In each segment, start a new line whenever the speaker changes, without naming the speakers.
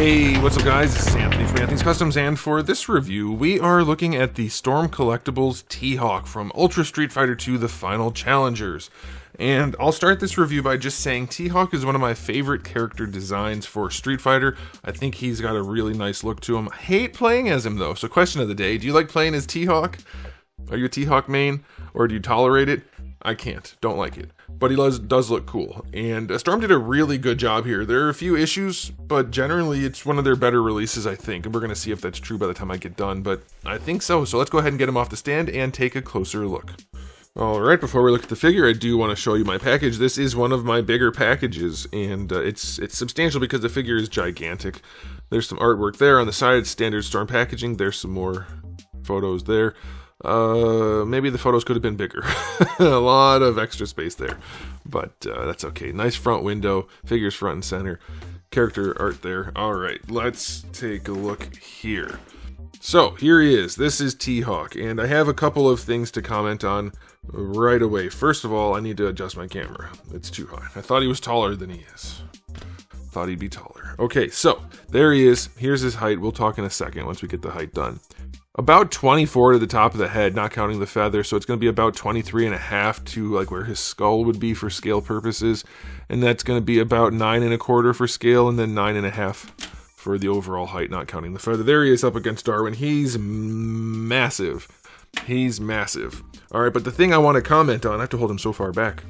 Hey, what's up guys? This is Anthony from Anthony's Customs, and for this review, we are looking at the Storm Collectibles T-Hawk from Ultra Street Fighter 2 The Final Challengers. And I'll start this review by just saying T-Hawk is one of my favorite character designs for Street Fighter. I think he's got a really nice look to him. I hate playing as him though, so question of the day, do you like playing as T-Hawk? Are you a T-Hawk main, or do you tolerate it? I can't, don't like it. But he does look cool, and Storm did a really good job here. There are a few issues, but generally it's one of their better releases, I think, and we're going to see if that's true by the time I get done, but I think so. So let's go ahead and get him off the stand and take a closer look. Alright, before we look at the figure, I do want to show you my package. This is one of my bigger packages, and it's substantial because the figure is gigantic. There's some artwork there on the side, standard Storm packaging. There's some more photos there. Maybe the photos could have been bigger. A lot of extra space there, but that's okay. Nice front window, figures front and center, character art there. All right, let's take a look here. So here he is. This is T-Hawk, and I have a couple of things to comment on right away. First of all, I need to adjust my camera. It's too high. I thought he was taller than he is. Thought he'd be taller. Okay, so there he is. Here's his height. We'll talk in a second once we get the height done. About 24 to the top of the head, not counting the feather, so it's going to be about 23.5 to like where his skull would be for scale purposes, and that's going to be about 9.25 for scale, and then 9.5 for the overall height, not counting the feather. There he is up against Darwin. He's massive. He's massive. All right, but the thing I want to comment on, I have to hold him so far back.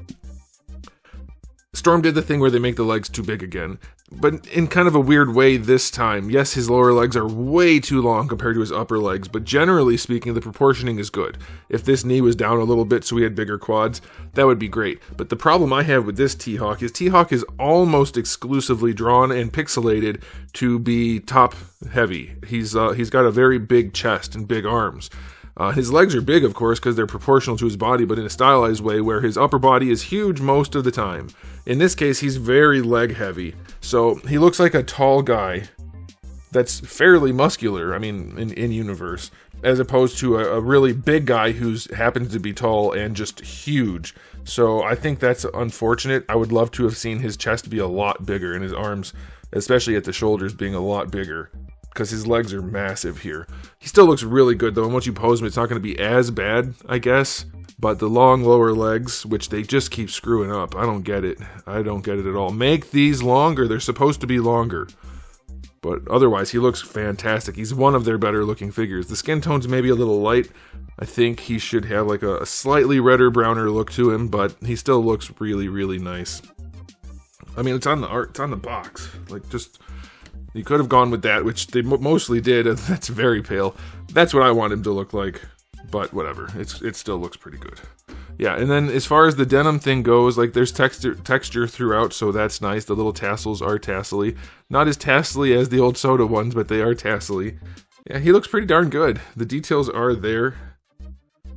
Storm did the thing where they make the legs too big again, but in kind of a weird way this time. Yes, his lower legs are way too long compared to his upper legs, but generally speaking, the proportioning is good. If this knee was down a little bit so we had bigger quads, that would be great. But the problem I have with this T-Hawk is T-Hawk is almost exclusively drawn and pixelated to be top heavy. He's got a very big chest and big arms. His legs are big, of course, because they're proportional to his body, but in a stylized way where his upper body is huge most of the time. In this case, he's very leg heavy, so he looks like a tall guy that's fairly muscular, I mean, in universe, as opposed to a really big guy who happens to be tall and just huge. So I think that's unfortunate. I would love to have seen his chest be a lot bigger and his arms, especially at the shoulders, being a lot bigger, because his legs are massive here. He still looks really good though, and once you pose him, it's not going to be as bad, I guess. But the long lower legs, which they just keep screwing up, I don't get it. I don't get it at all. Make these longer. They're supposed to be longer. But otherwise, he looks fantastic. He's one of their better looking figures. The skin tone's maybe a little light. I think he should have like a slightly redder, browner look to him, but he still looks really, really nice. I mean, it's on the art, it's on the box. Like, just... You could have gone with that, which they mostly did. That's very pale. That's what I want him to look like, but whatever. It still looks pretty good. Yeah, and then as far as the denim thing goes, like there's texture throughout, so that's nice. The little tassels are tassely. Not as tassely as the old soda ones, but they are tassely. Yeah, he looks pretty darn good. The details are there.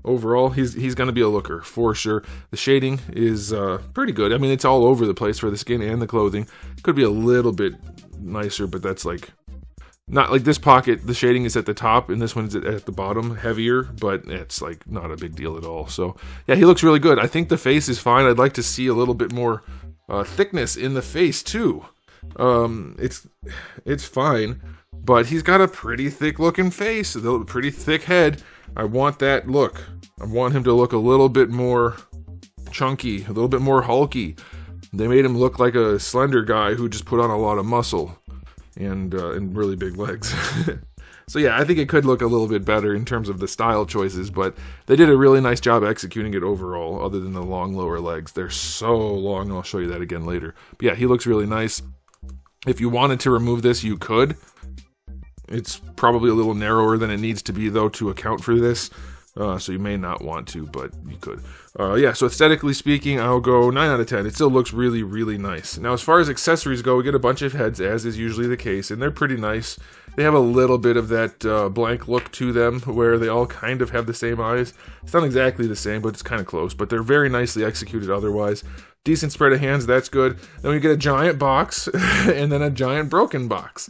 Overall, he's going to be a looker, for sure. The shading is pretty good. I mean, it's all over the place for the skin and the clothing. Could be a little bit nicer, but that's like... Not like this pocket, the shading is at the top, and this one's at the bottom, heavier, but it's like not a big deal at all. So, yeah, he looks really good. I think the face is fine. I'd like to see a little bit more thickness in the face, too. It's fine, but he's got a pretty thick-looking face, a pretty thick head. I want that look. I want him to look a little bit more chunky, a little bit more hulky. They made him look like a slender guy who just put on a lot of muscle and really big legs. So yeah, I think it could look a little bit better in terms of the style choices, but they did a really nice job executing it overall, other than the long lower legs. They're so long, and I'll show you that again later. But yeah, he looks really nice. If you wanted to remove this, you could. It's probably a little narrower than it needs to be, though, to account for this. So you may not want to, but you could. Yeah, so aesthetically speaking, I'll go 9 out of 10. It still looks really, really nice. Now, as far as accessories go, we get a bunch of heads, as is usually the case, and they're pretty nice. They have a little bit of that blank look to them, where they all kind of have the same eyes. It's not exactly the same, but it's kind of close. But they're very nicely executed otherwise. Decent spread of hands, that's good. Then we get a giant box, and then a giant broken box.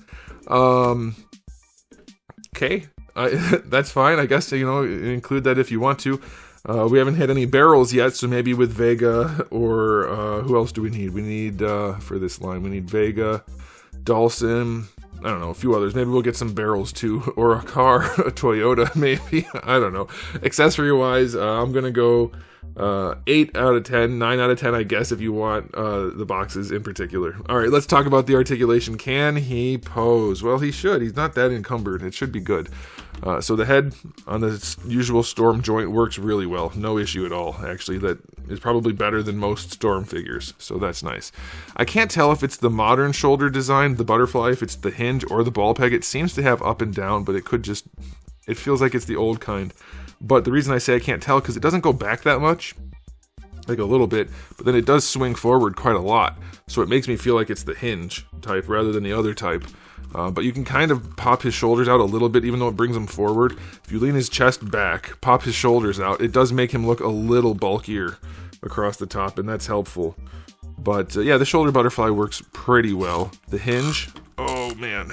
Okay. That's fine, I guess, you know, include that if you want to. We haven't hit any barrels yet, so maybe with Vega, or who else do we need? We need, for this line, we need Vega, Dawson, I don't know, a few others. Maybe we'll get some barrels too, or a car, a Toyota, maybe. I don't know. Accessory-wise, I'm gonna go 8 out of 10, 9 out of 10, I guess, if you want the boxes in particular. All right, let's talk about the articulation. Can he pose? Well, he should. He's not that encumbered. It should be good. So the head on the usual Storm joint works really well. No issue at all, actually. That is probably better than most Storm figures, so that's nice. I can't tell if it's the modern shoulder design, the butterfly, if it's the hinge or the ball peg. It seems to have up and down, but it could just... It feels like it's the old kind. But the reason I say I can't tell, because it doesn't go back that much, like a little bit, but then it does swing forward quite a lot. So it makes me feel like it's the hinge type rather than the other type. But you can kind of pop his shoulders out a little bit, even though it brings him forward. If you lean his chest back, pop his shoulders out, it does make him look a little bulkier across the top, and that's helpful. But yeah, the shoulder butterfly works pretty well. The hinge, oh man,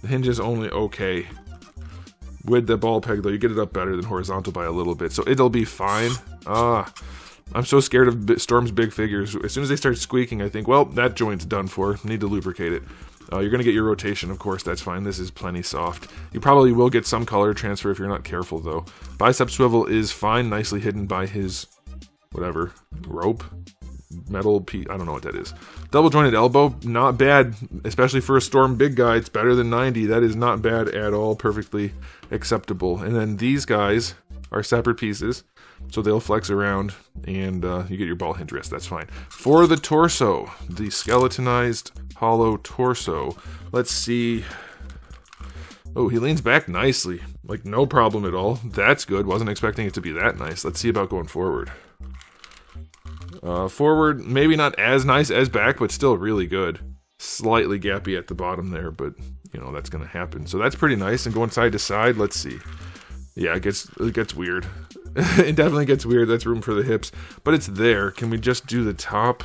the hinge is only okay. With the ball peg, though, you get it up better than horizontal by a little bit, so it'll be fine. I'm so scared of Storm's big figures. As soon as they start squeaking, I think, well, that joint's done for. Need to lubricate it. You're going to get your rotation, of course, that's fine. This is plenty soft. You probably will get some color transfer if you're not careful, though. Bicep swivel is fine, nicely hidden by his, whatever, rope? Metal piece, I don't know what that is. Double jointed elbow, not bad, especially for a Storm big guy. It's better than 90. That is not bad at all, perfectly acceptable. And then these guys are separate pieces, so they'll flex around, and you get your ball hinge wrist. That's fine. For the torso, the skeletonized hollow torso, let's see. Oh, he leans back nicely, like no problem at all. That's good. Wasn't expecting it to be that nice. Let's see about going forward. Forward, maybe not as nice as back, but still really good. Slightly gappy at the bottom there, but you know that's gonna happen. So that's pretty nice. And going side to side, let's see. Yeah, it gets weird. It definitely gets weird. That's room for the hips, but it's there. Can we just do the top?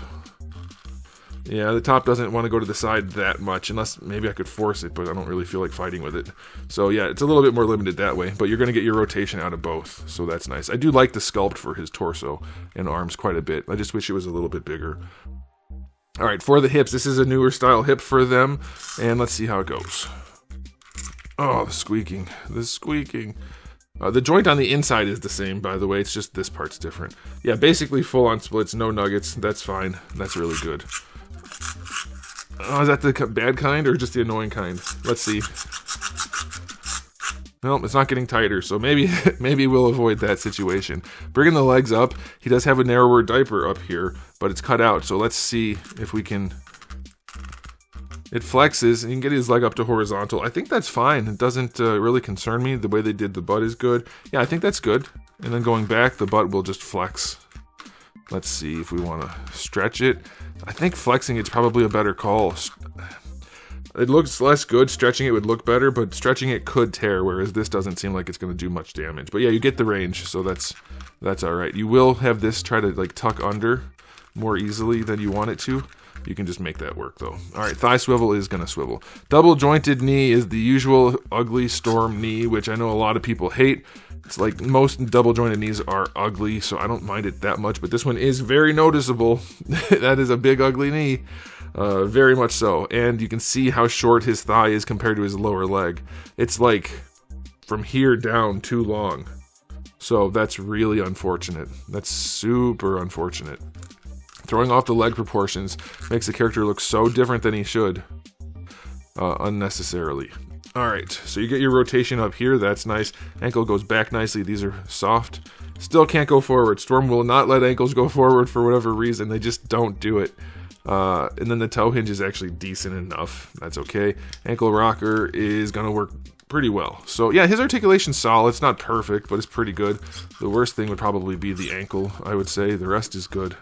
Yeah, the top doesn't want to go to the side that much, unless maybe I could force it, but I don't really feel like fighting with it. So yeah, it's a little bit more limited that way, but you're going to get your rotation out of both, so that's nice. I do like the sculpt for his torso and arms quite a bit. I just wish it was a little bit bigger. All right, for the hips, this is a newer style hip for them, and let's see how it goes. Oh, the squeaking. The joint on the inside is the same, by the way. It's just this part's different. Yeah, basically full-on splits, no nuggets. That's fine. That's really good. Oh, is that the bad kind or just the annoying kind? Let's see. No, it's not getting tighter, so maybe we'll avoid that situation. Bringing the legs up, he does have a narrower diaper up here, but it's cut out, so let's see if we can... It flexes, and you can get his leg up to horizontal. I think that's fine. It doesn't really concern me. The way they did the butt is good. Yeah, I think that's good. And then going back, the butt will just flex. Let's see if we want to stretch it. I think flexing it's probably a better call. It looks less good. Stretching it would look better, but stretching it could tear, whereas this doesn't seem like it's going to do much damage. But yeah, you get the range, so that's all right. You will have this try to like tuck under more easily than you want it to. You can just make that work, though. All right, thigh swivel is going to swivel. Double jointed knee is the usual ugly Storm knee, which I know a lot of people hate. It's like most double jointed knees are ugly, so I don't mind it that much, but this one is very noticeable. That is a big ugly knee. Very much so. And you can see how short his thigh is compared to his lower leg. It's like from here down too long. So that's really unfortunate. That's super unfortunate. Throwing off the leg proportions makes the character look so different than he should. Unnecessarily. Alright, so you get your rotation up here, that's nice. Ankle goes back nicely, these are soft. Still can't go forward. Storm will not let ankles go forward for whatever reason, they just don't do it. And then the toe hinge is actually decent enough, that's okay. Ankle rocker is gonna work pretty well. So yeah, his articulation's solid, it's not perfect, but it's pretty good. The worst thing would probably be the ankle, I would say. The rest is good.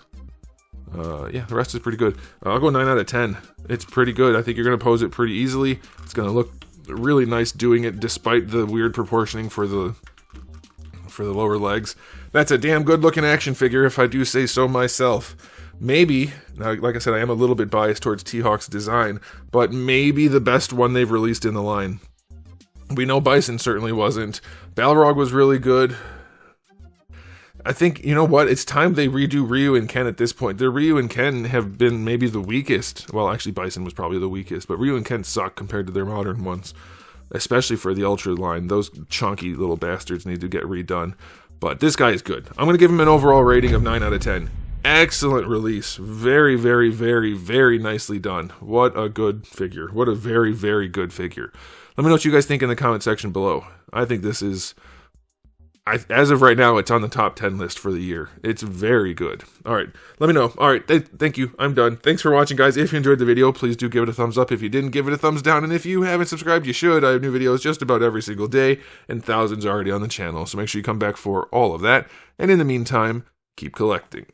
Yeah, the rest is pretty good. I'll go 9 out of 10. It's pretty good. I think you're going to pose it pretty easily. It's going to look really nice doing it despite the weird proportioning for the lower legs. That's a damn good looking action figure if I do say so myself. Maybe, now like I said, I am a little bit biased towards T-Hawk's design, but maybe the best one they've released in the line. We know Bison certainly wasn't. Balrog was really good. I think, you know what, it's time they redo Ryu and Ken at this point. Their Ryu and Ken have been maybe the weakest. Well, actually, Bison was probably the weakest, but Ryu and Ken suck compared to their modern ones, especially for the Ultra line. Those chunky little bastards need to get redone. But this guy is good. I'm going to give him an overall rating of 9 out of 10. Excellent release. Very, very, very, very nicely done. What a good figure. What a very, very good figure. Let me know what you guys think in the comment section below. I think this is... as of right now, it's on the top 10 list for the year. It's very good. All right, let me know. All right, thank you. I'm done. Thanks for watching, guys. If you enjoyed the video, please do give it a thumbs up. If you didn't, give it a thumbs down. And if you haven't subscribed, you should. I have new videos just about every single day, and thousands already on the channel. So make sure you come back for all of that. And in the meantime, keep collecting.